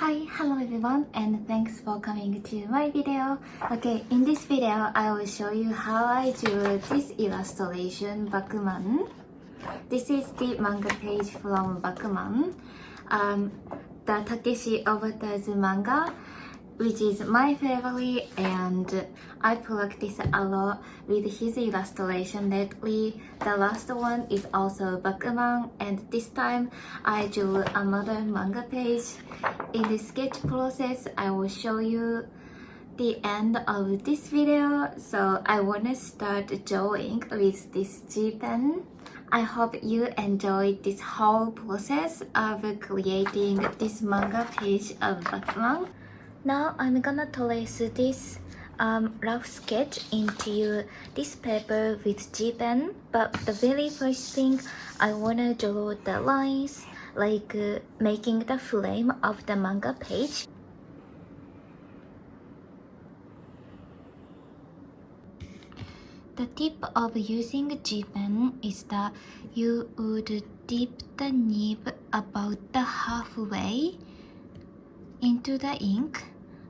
Hi, hello everyone, and thanks for coming to my video. Okay, in this video, I will show you how I drew this illustration, Bakuman. This is the manga page from Bakuman, the Takeshi Obata's manga, which is my favorite, and I practice a lot with his illustration lately. The last one is also Bakuman, and this time I drew another manga page. In the sketch process, I will show you the end of this video, so I wanna start drawing with this G pen. I hope you enjoyed this whole process of creating this manga page of Bakuman. Now I'm gonna trace this rough sketch into this paper with G pen, but the very first thing I wanna draw the lines, like making the frame of the manga page. The tip of using G pen is that you would dip the nib about the halfway into the ink,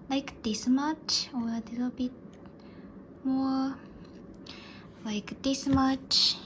like this much, or a little bit more, like this much.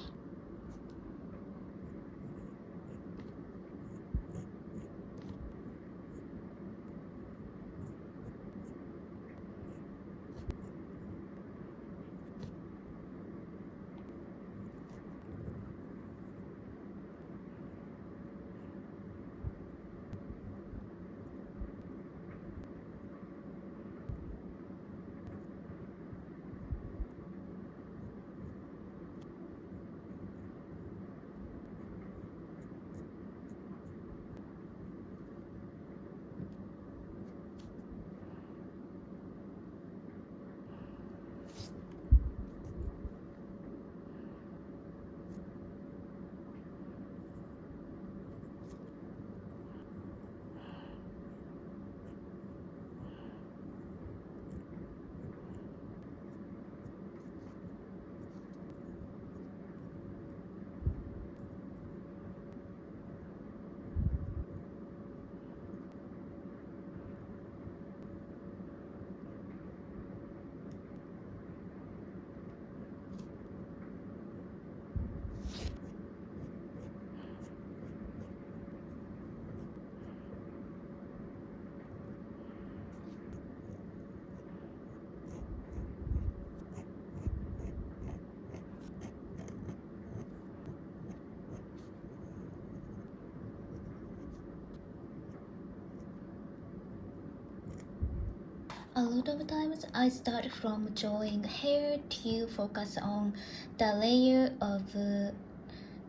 A lot of times I start from drawing hair to focus on the layer of the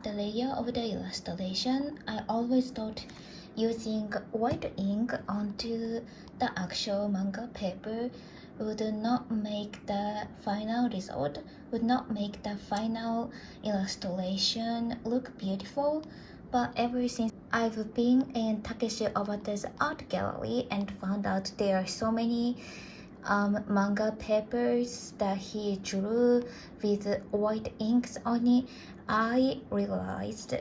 illustration. I always thought using white ink onto the actual manga paper would not make the final result, would not make the final illustration look beautiful. But ever since I've been in Takeshi Obata's art gallery and found out there are so many manga papers that he drew with white inks on it, I realized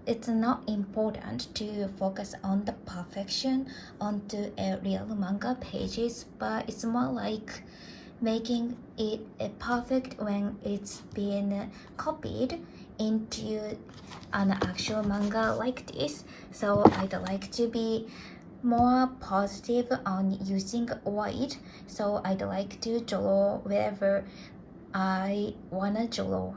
it's not important to focus on the perfection onto a real manga pages, but it's more like making it perfect when it's been copied into an actual manga like this. So I'd like to be more positive on using white, so I'd like to draw wherever I wanna draw.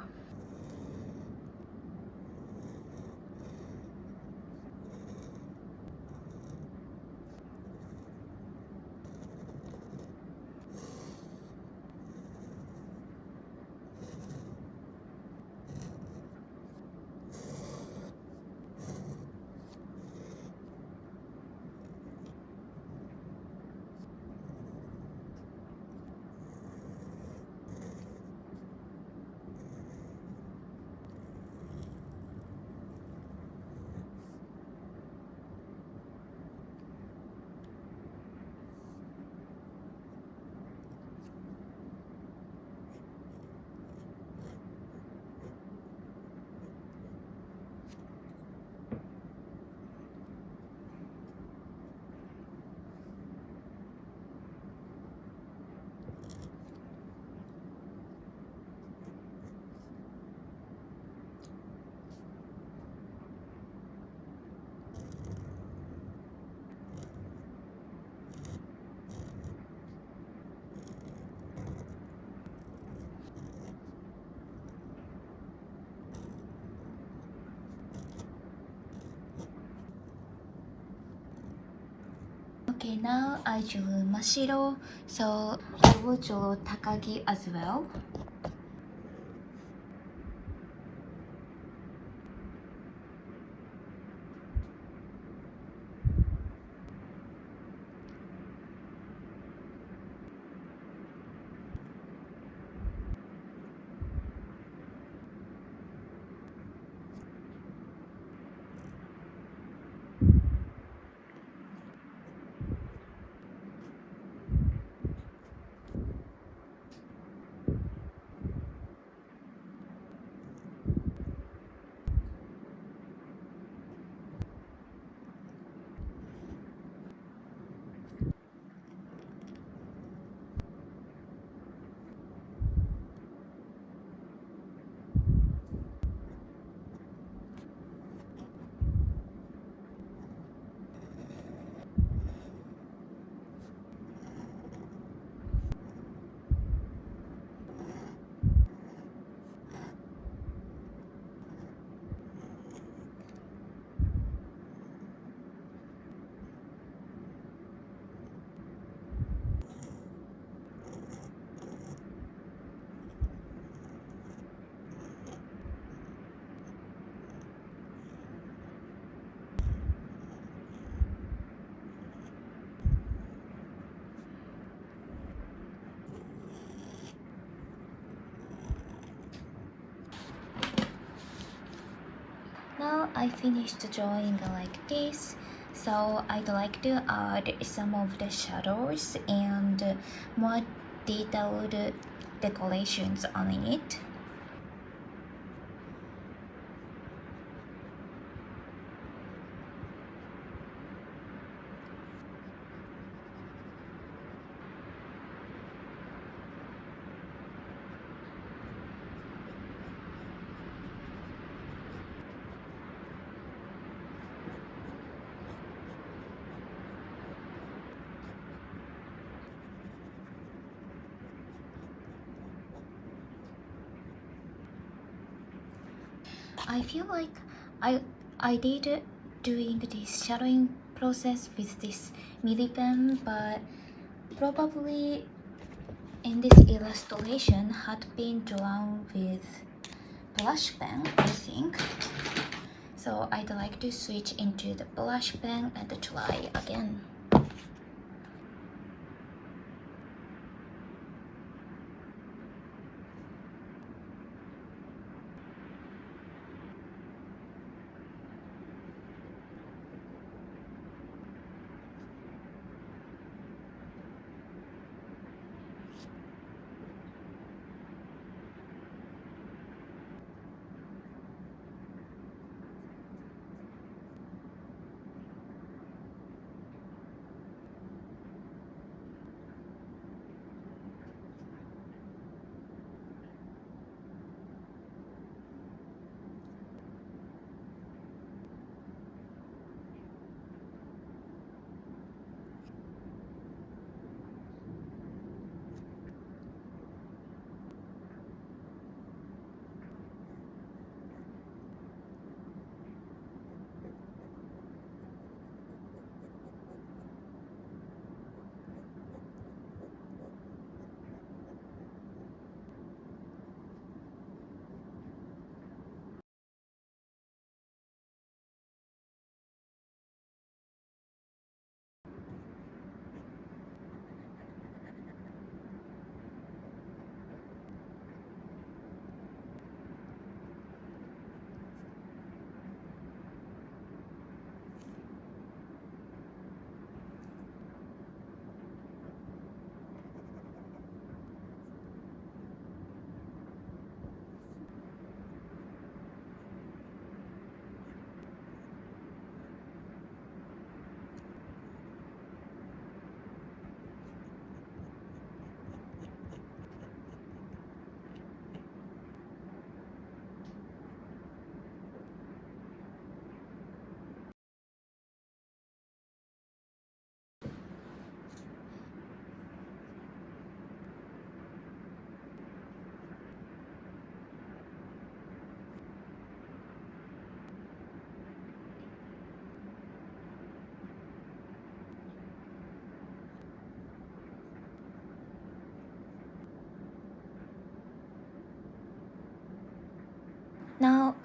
Okay, now I drew Mashiro, so I will draw Takagi as well. Now I finished drawing like this, so I'd like to add some of the shadows and more detailed decorations on it. I feel like I did doing this shadowing process with this midi pen, but probably in this illustration had been drawn with blush pen, I think. So I'd like to switch into the blush pen and try again.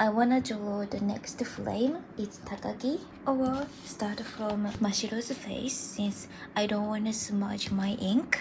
I wanna draw the next flame. It's Takagi, or start from Mashiro's face since I don't wanna smudge my ink.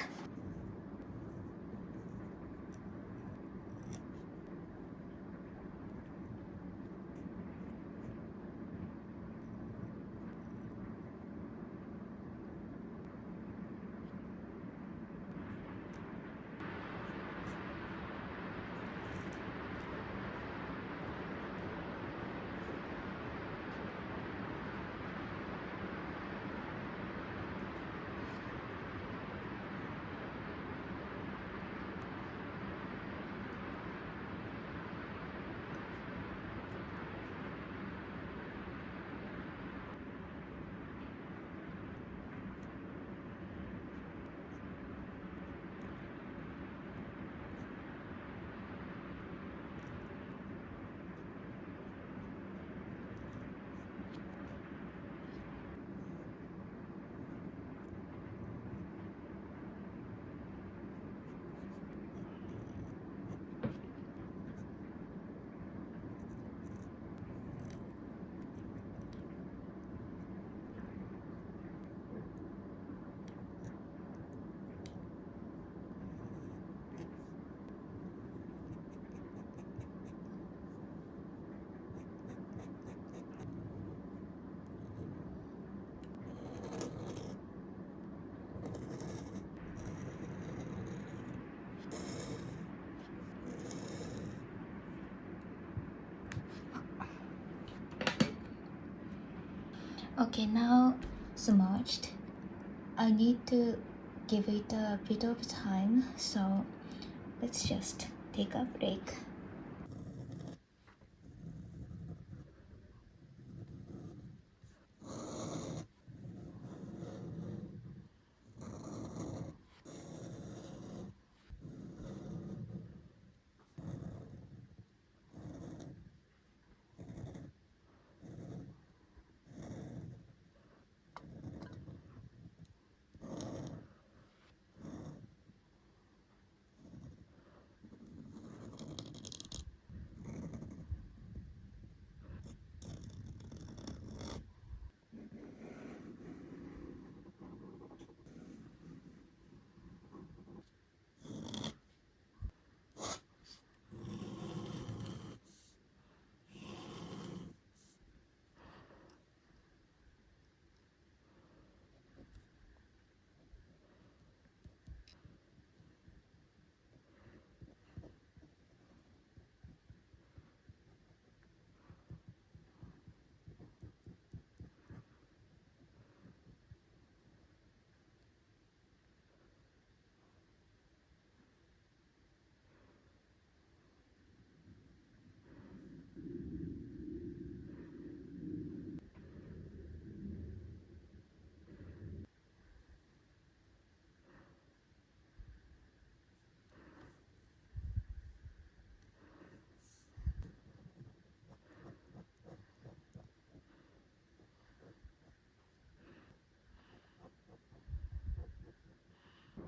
Okay, now smudged. I need to give it a bit of time, so let's just take a break.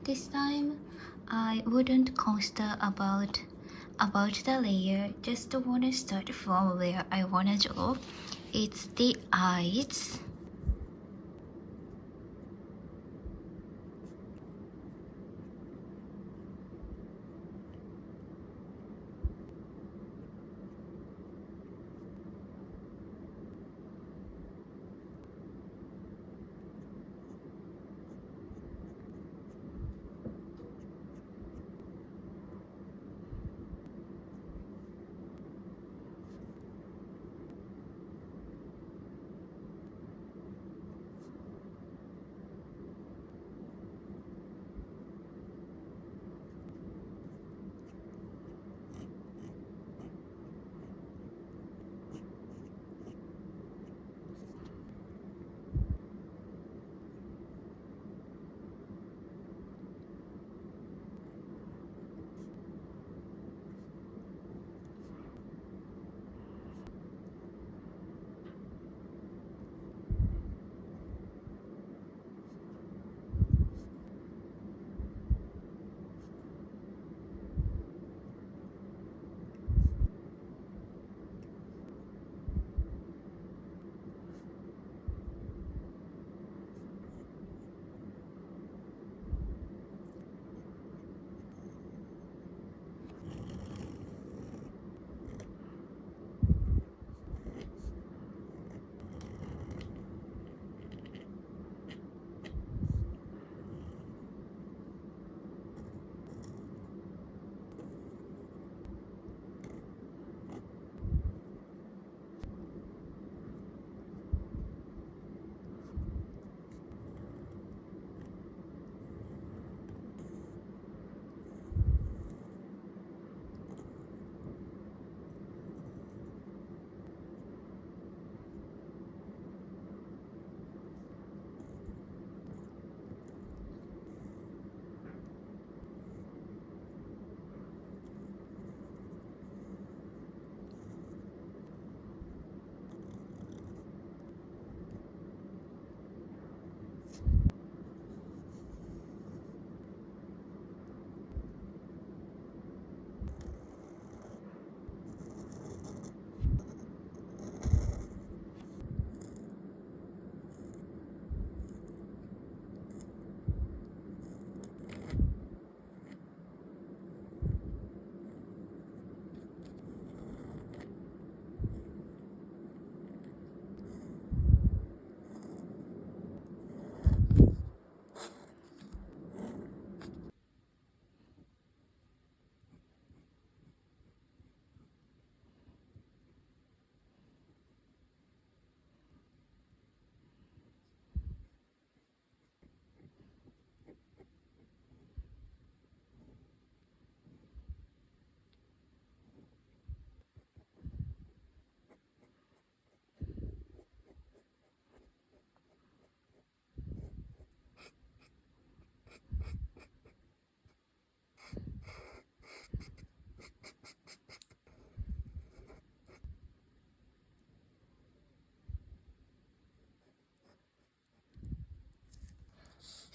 This time, I wouldn't consider about the layer, just wanna start from where I wanna draw. It's the eyes.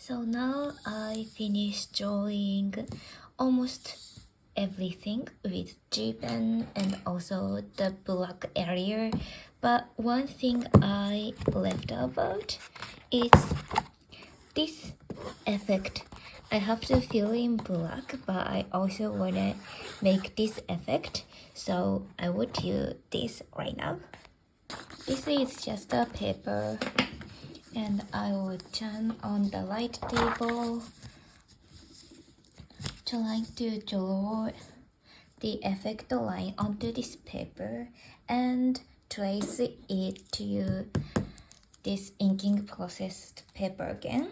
So now I finished drawing almost everything with G pen and also the black area. But one thing I left about is this effect. I have to fill in black, but I also wanna make this effect, so I would use this right now. This is just a paper, and I will turn on the light table, trying to draw the effect line onto this paper and trace it to this inking processed paper again.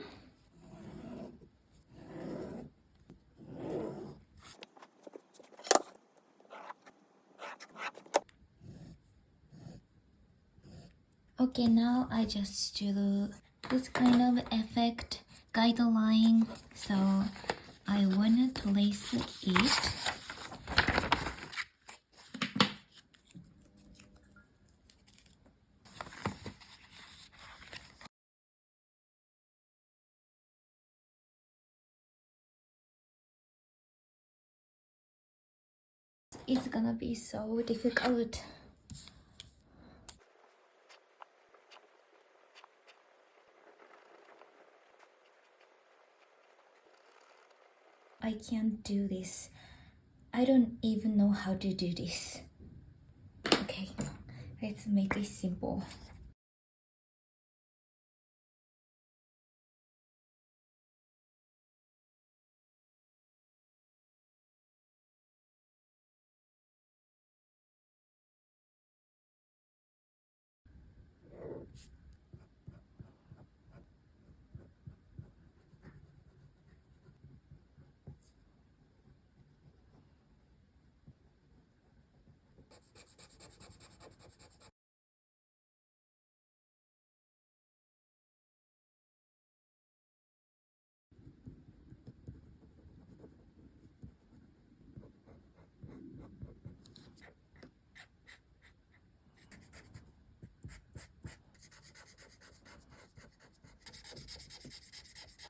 Okay, now I just drew this kind of effect guideline, so I wanna place it. It's gonna be so difficult. I can't do this. I don't even know how to do this. Okay, let's make it simple.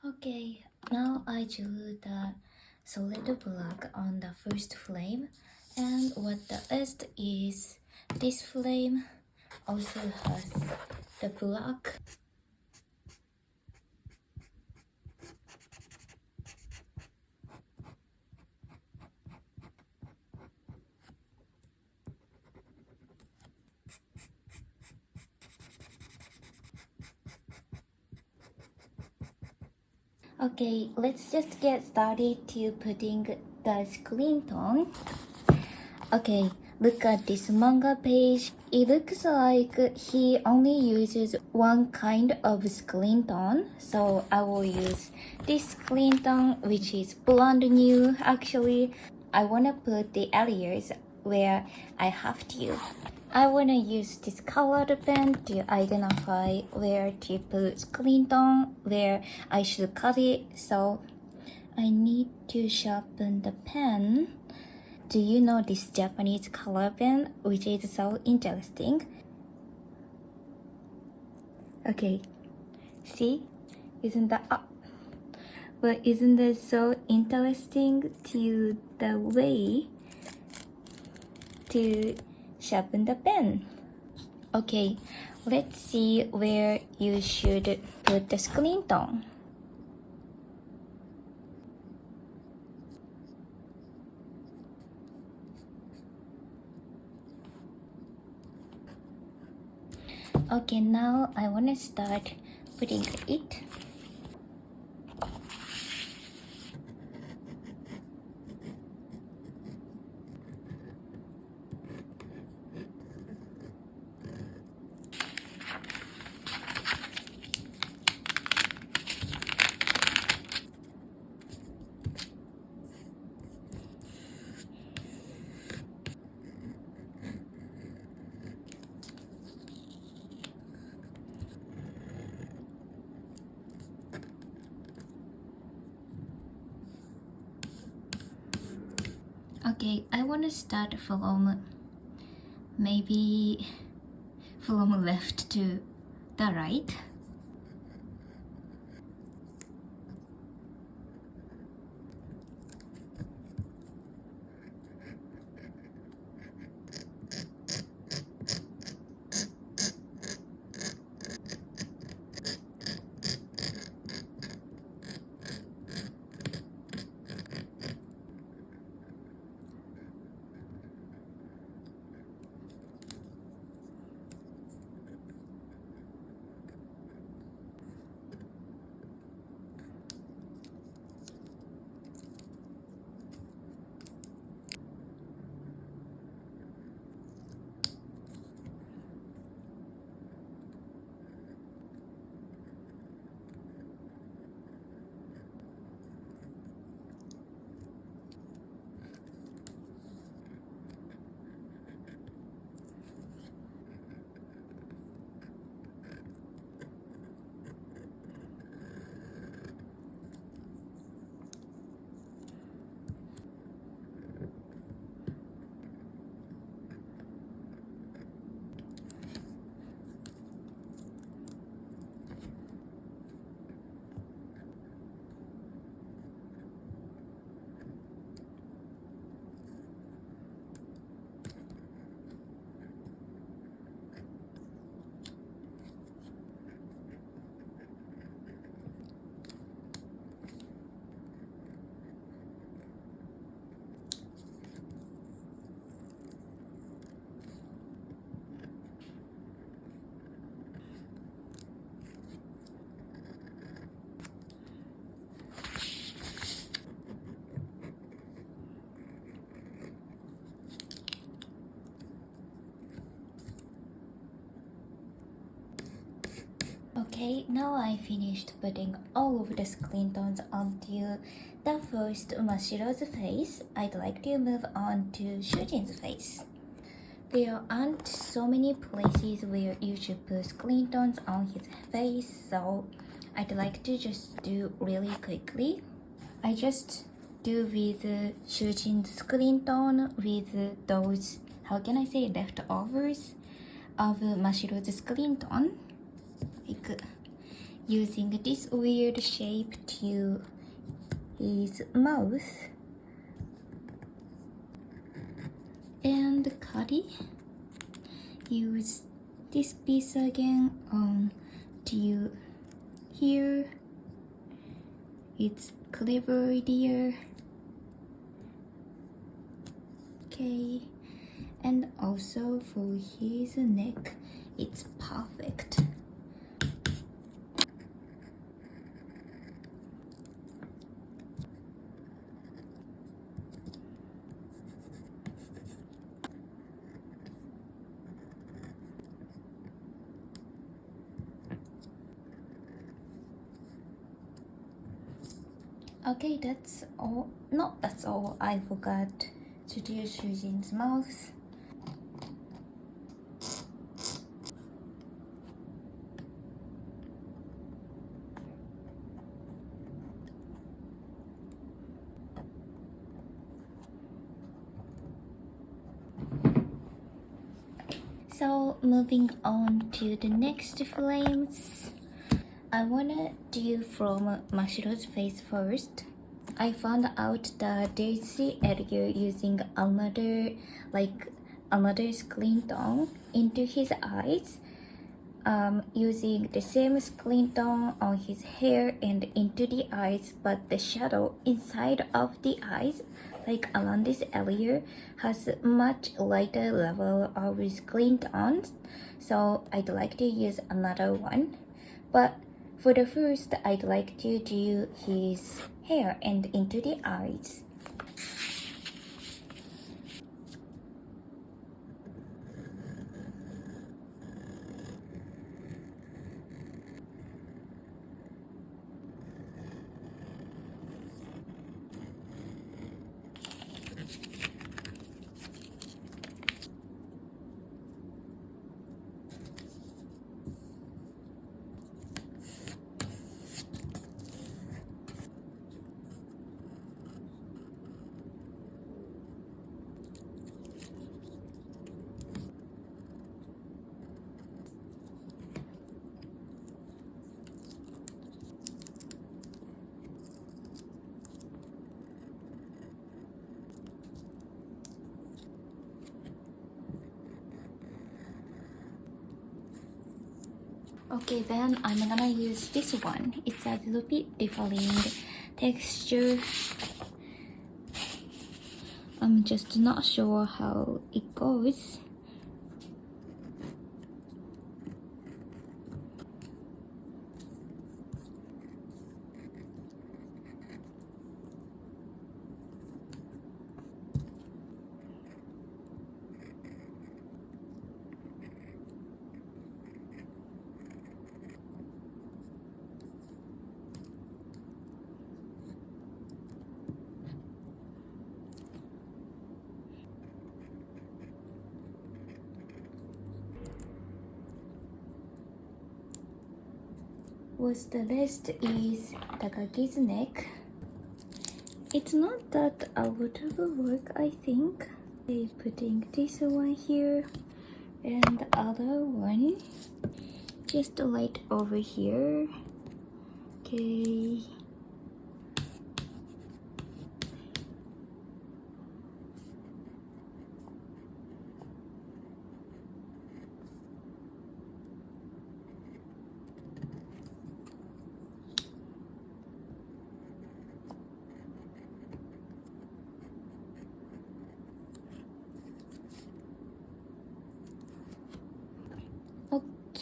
Okay, now I drew the solid black on the first flame, and what the rest is, this flame also has the black. Okay, let's just get started to putting the screen tone. Okay, look at this manga page. It looks like he only uses one kind of screen tone, so I will use this screen tone, which is brand new actually. I wanna put the areas where I have to. I wanna use this colored pen to identify where to put screen tone, where I should cut it, so I need to sharpen the pen. Do you know this Japanese color pen, which is so interesting? Okay, see? Isn't that but isn't that so interesting to the way to sharpen the pen? Okay, let's see where you should put the screen tone. Okay, now I want to start putting it. Okay, I want to start from maybe from left to the right. Okay, now I finished putting all of the screen tones onto the first Mashiro's face. I'd like to move on to Shujin's face. There aren't so many places where you should put screen tones on his face, so I'd like to just do really quickly. I just do with Shujin's screen tone with those, how can I say, leftovers of Mashiro's screen tone. Like using this weird shape to his mouth. And Kari, use this piece again on to here. It's clever idea. Okay, and also for his neck, it's perfect. Okay, that's all. No, that's all. I forgot to do Shujin's mouth. So moving on to the next frames. I wanna do from Mashiro's face first. I found out that there's the area using another screen tone into his eyes. Using the same screen tone on his hair and into the eyes, but the shadow inside of the eyes, like around this area, has much lighter level of screen tones. So I'd like to use another one. But for the first, I'd like to do his hair and into the eyes. Okay, then I'm gonna use this one. It's a little bit different texture. I'm just not sure how it goes. What's the rest is Takaki's neck. It's not that a lot of work, I think. Okay, putting this one here and the other one just right over here. Okay.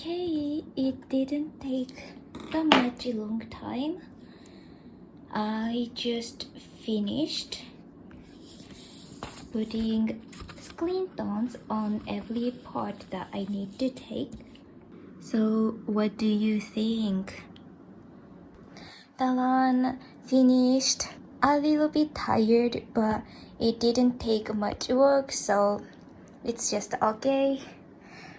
Okay, it didn't take that much long time. I just finished putting screen tones on every part that I need to take. So, what do you think? The run finished. A little bit tired, but it didn't take much work, so it's just okay.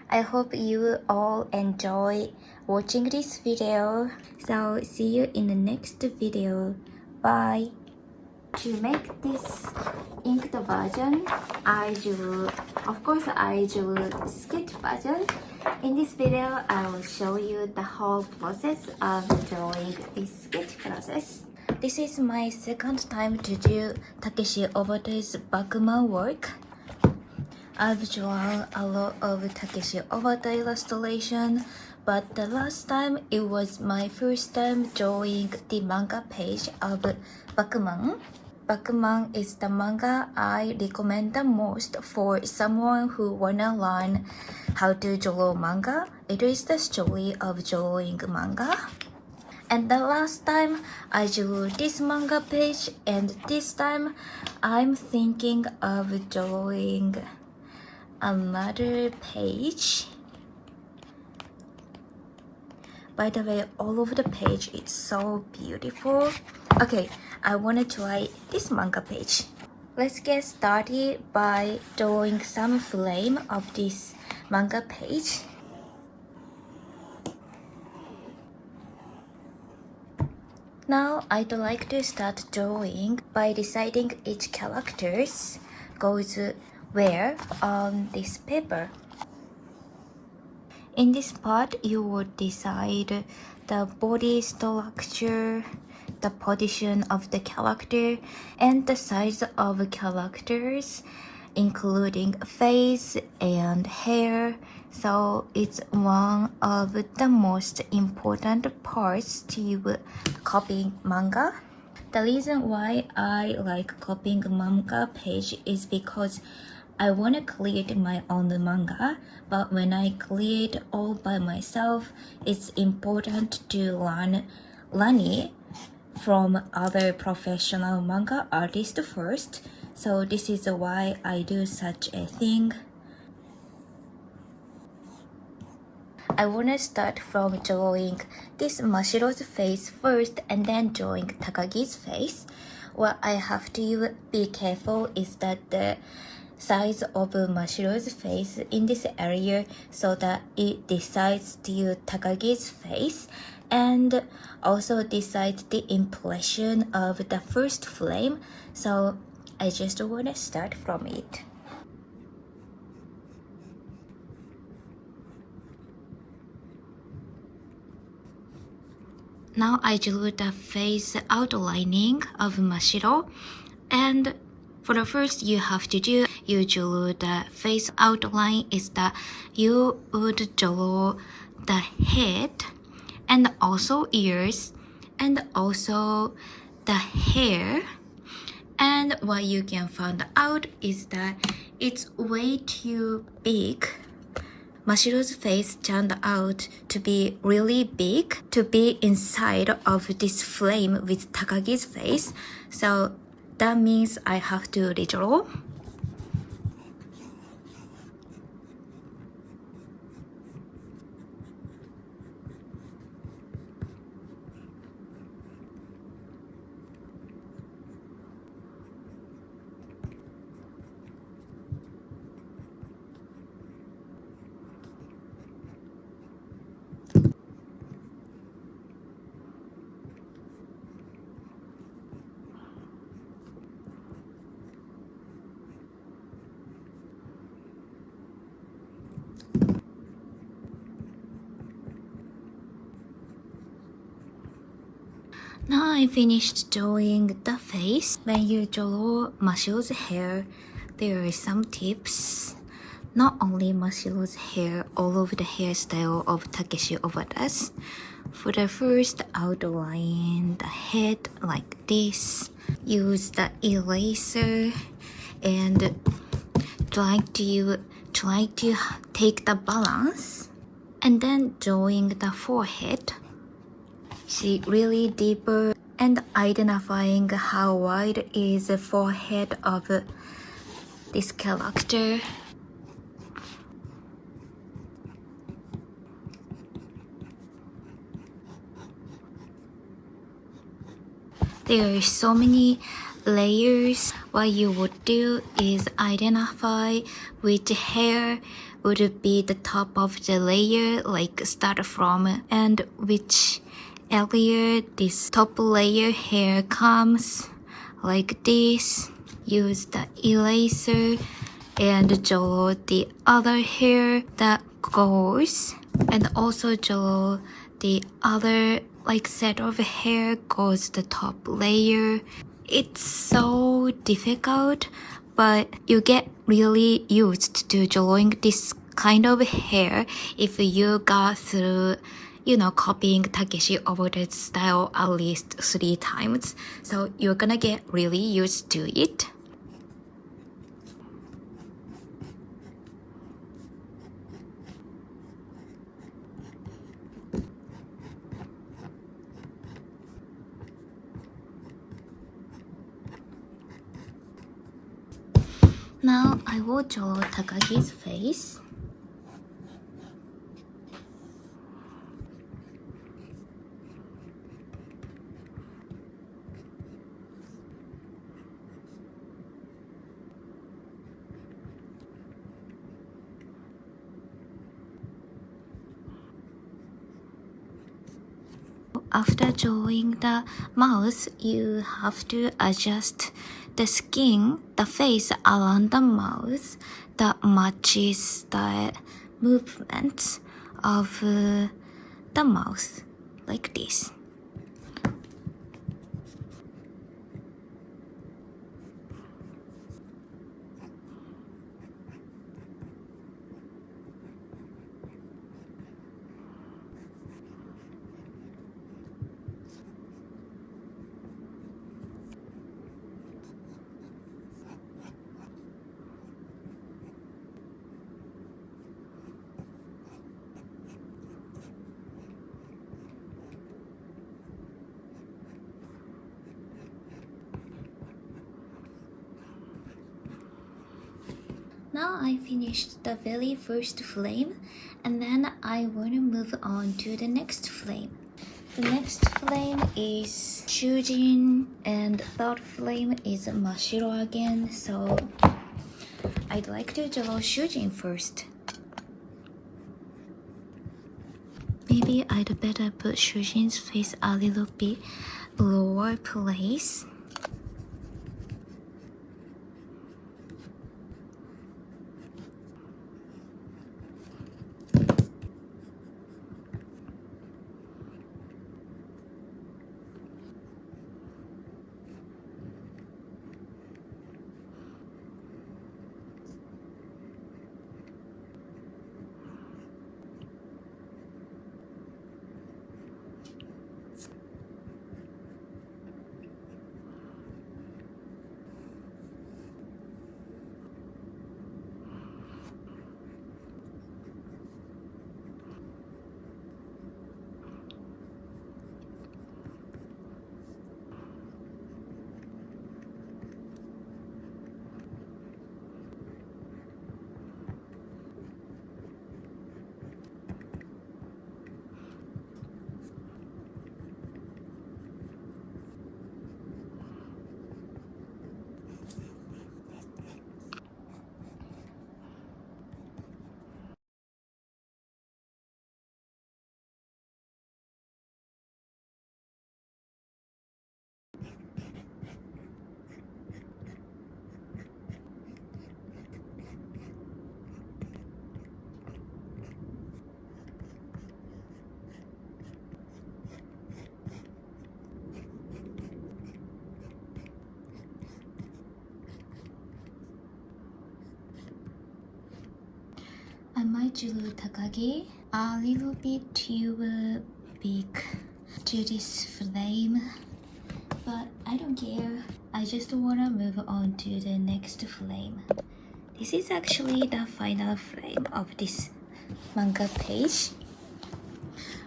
I hope you all enjoy watching this video. So see you in the next video. Bye. To make this inked version, I drew sketch version. In this video, I will show you the whole process of drawing this sketch process. This is my second time to do Takeshi Obata's Bakuman work. I've drawn a lot of Takeshi Obata illustration, but the last time it was my first time drawing the manga page of Bakuman. Bakuman is the manga I recommend the most for someone who wanna learn how to draw manga. It is the story of drawing manga. And the last time I drew this manga page, and this time I'm thinking of drawing another page. By the way, all over the page it's so beautiful. Okay, I want to try this manga page. Let's get started by drawing some frame of this manga page. Now I'd like to start drawing by deciding each characters goes where on this paper. In this part, you would decide the body structure, the position of the character, and the size of characters, including face and hair. So it's one of the most important parts to copying manga. The reason why I like copying manga page is because I want to create my own manga, but when I create all by myself, it's important to learn it from other professional manga artists first. So this is why I do such a thing. I want to start from drawing this Mashiro's face first and then drawing Takagi's face. What I have to be careful is that the size of Mashiro's face in this area so that it decides to Takagi's face and also decides the impression of the first frame. So I just want to start from it. Now I drew the face outlining of Mashiro, and for the first you have to do, you draw the face outline is that you would draw the head and also ears and also the hair. And what you can find out is that it's way too big. Mashiro's face turned out to be really big to be inside of this frame with Takagi's face. So that means I have to redraw. Now I finished drawing the face. When you draw Mashiro's hair, there are some tips. Not only Mashiro's hair, all of the hairstyle of Takeshi Obata's. For the first outline, the head like this. Use the eraser and try to take the balance. And then drawing the forehead. See really deeper and identifying how wide is the forehead of this character. There are so many layers. What you would do is identify which hair would be the top of the layer, like start from, and which area this top layer hair comes, like this. Use the eraser and draw the other hair that goes, and also draw the other like set of hair goes the top layer. It's so difficult, but you get really used to drawing this kind of hair if you got through, copying Takeshi Obata's style at least 3 times. So you're gonna get really used to it. Now I will draw Takagi's face. After drawing the mouth, you have to adjust the skin, the face around the mouth that matches the movements of the mouth, like this. Now I finished the very first flame, and then I want to move on to the next flame. The next flame is Shujin, and third flame is Mashiro again, so I'd like to draw Shujin first. Maybe I'd better put Shujin's face a little bit lower place. I might draw Takagi a little bit too big to this flame, but I don't care. I just wanna move on to the next flame. This is actually the final frame of this manga page.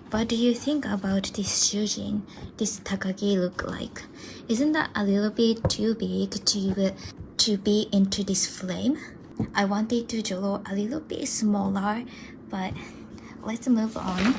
What do you think about this Shujin, this Takagi look like? Isn't that a little bit too big to be into this flame? I wanted to draw a little bit smaller, but let's move on.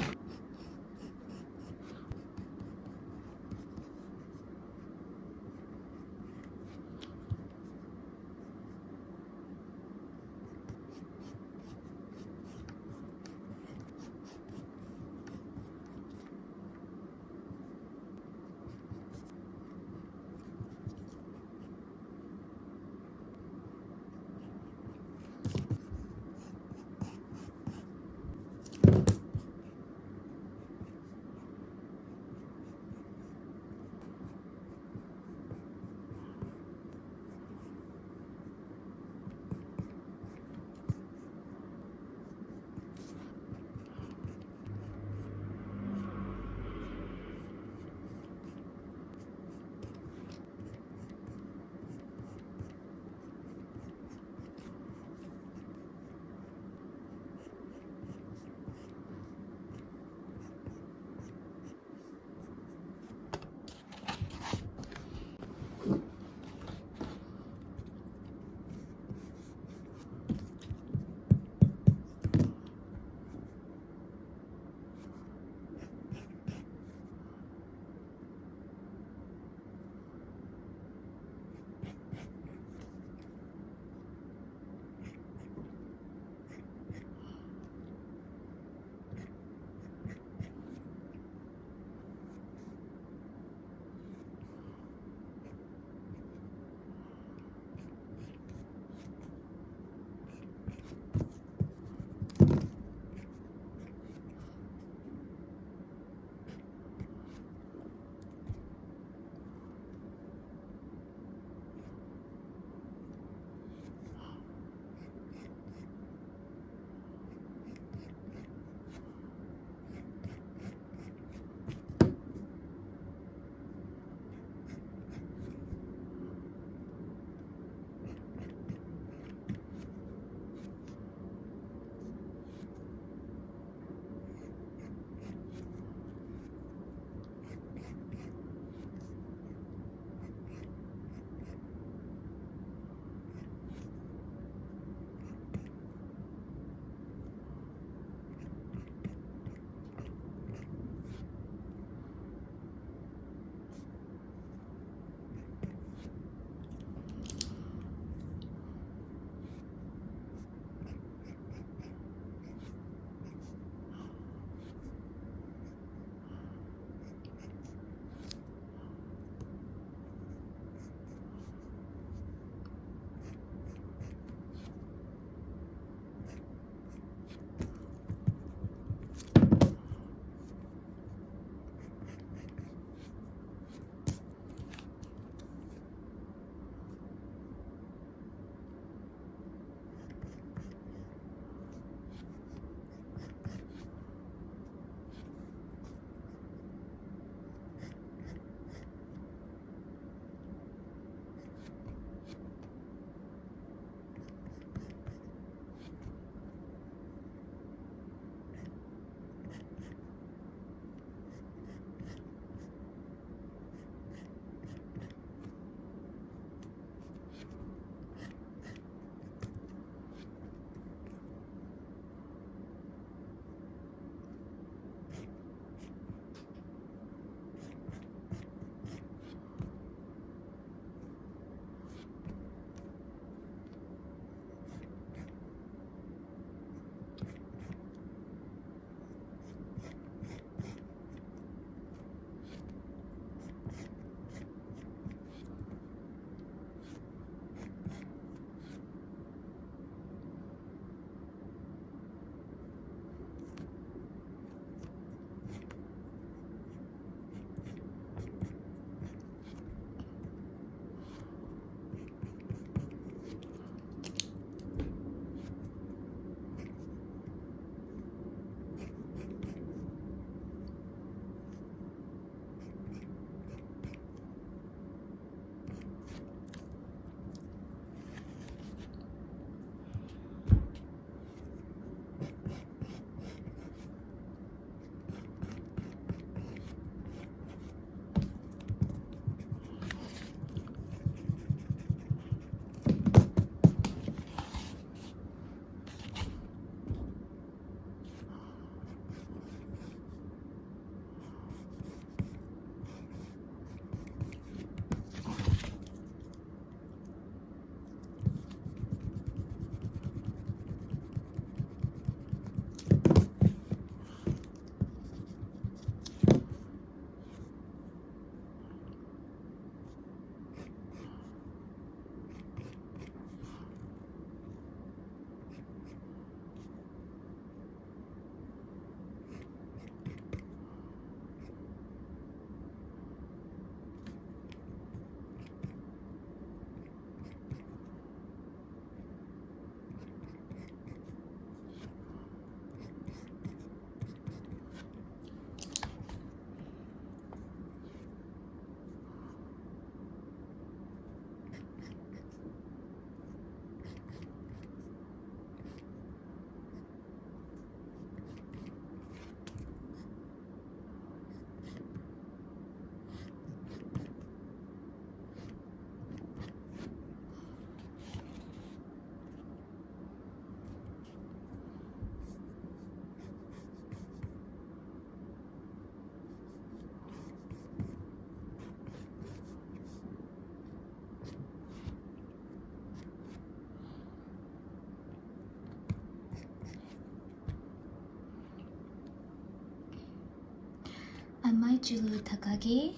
Aijuru Takagi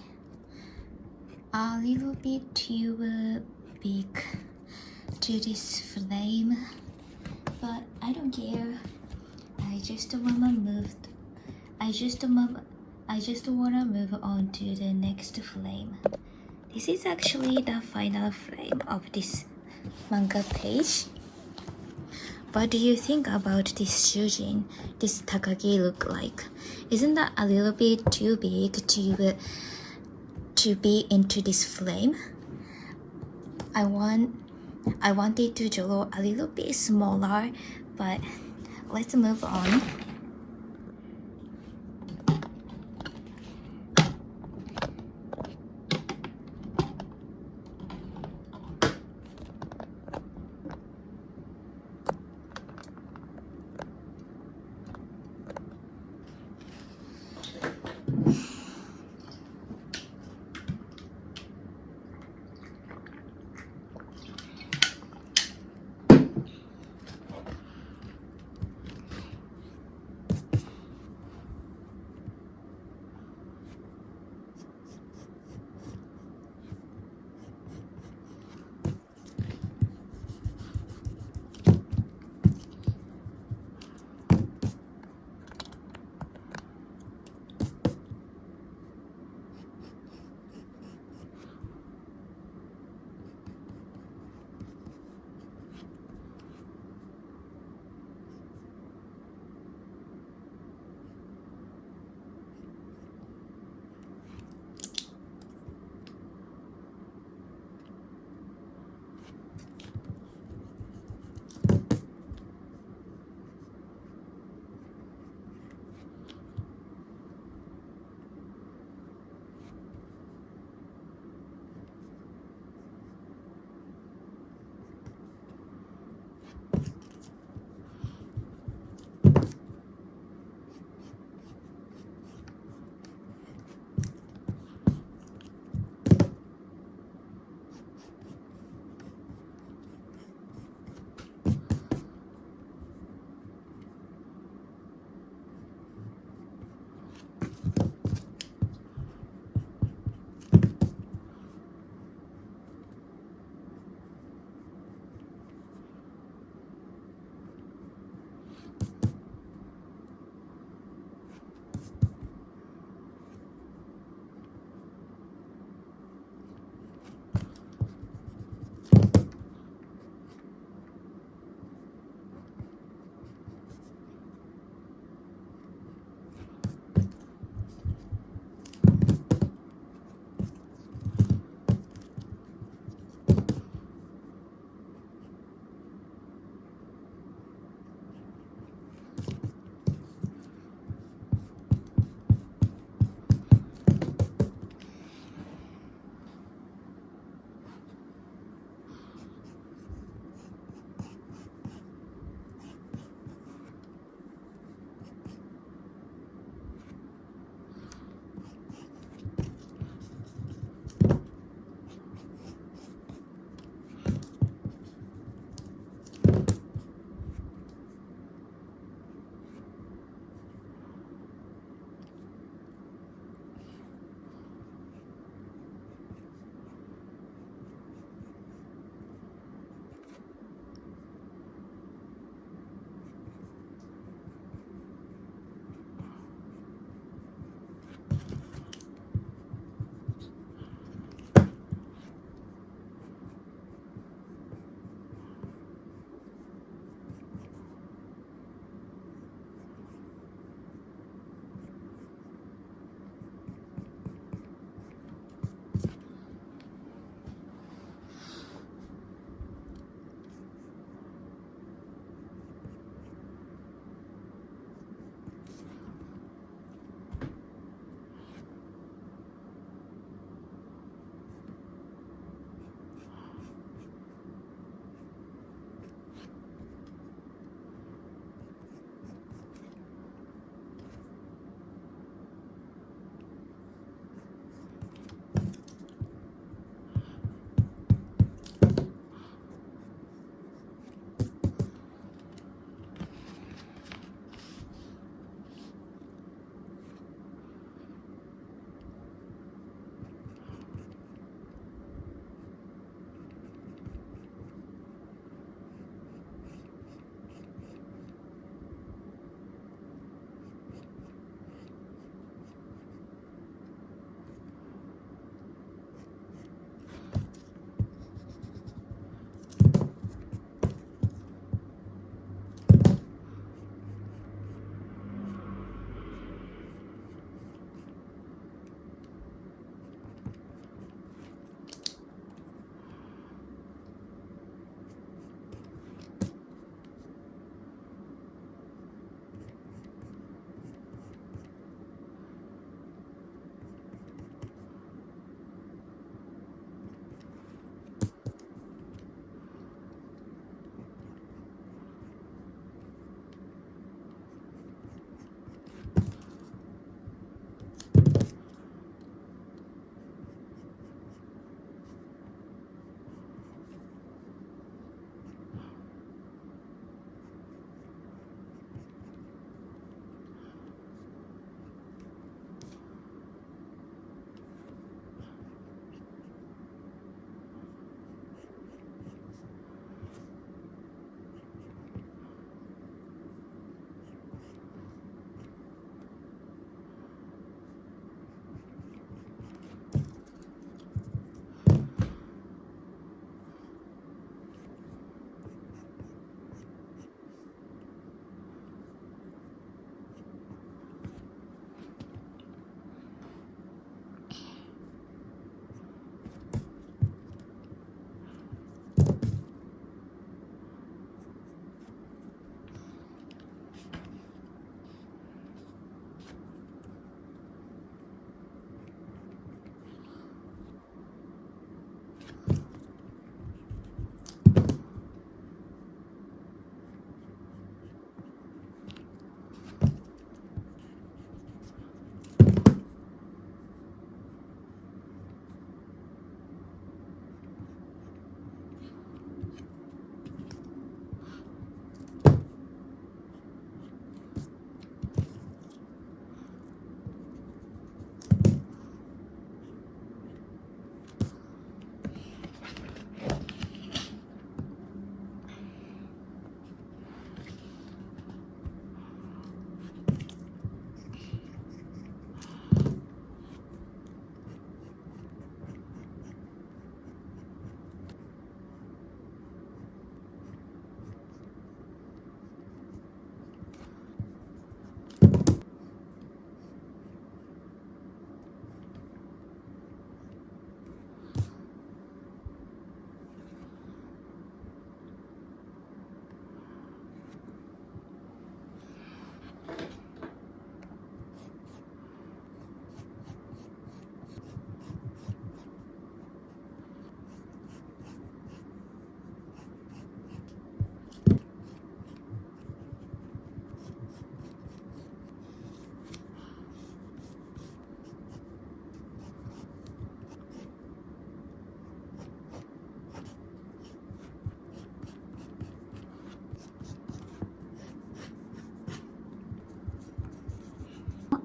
a little bit too big to this flame, but I don't care. I just wanna move on to the next flame. This is actually the final frame of this manga page. What do you think about this Shujin, this Takagi look like? Isn't that a little bit too big to be into this flame? I wanted to draw a little bit smaller, but let's move on.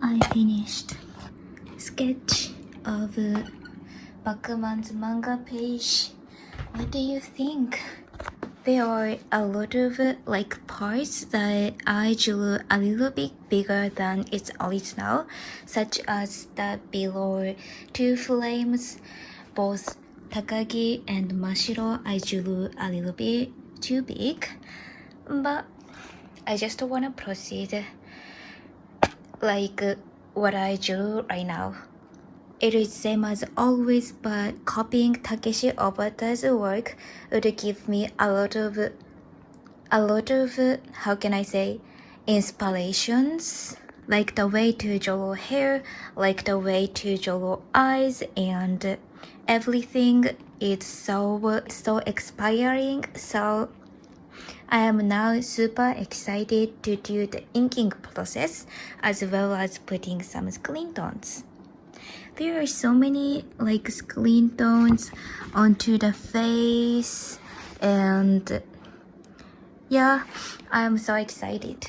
I finished sketch of Bakuman's manga page. What do you think? There are a lot of like parts that I drew a little bit bigger than its original, such as the below two flames, both Takagi and Mashiro I drew a little bit too big, but I just wanna proceed like what I drew right now. It is same as always, but copying Takeshi Obata's work would give me a lot of how can I say, inspirations, like the way to draw hair, like the way to draw eyes, and everything is so inspiring. So I am now super excited to do the inking process as well as putting some screen tones. There are so many like screen tones onto the face, and yeah, I'm so excited.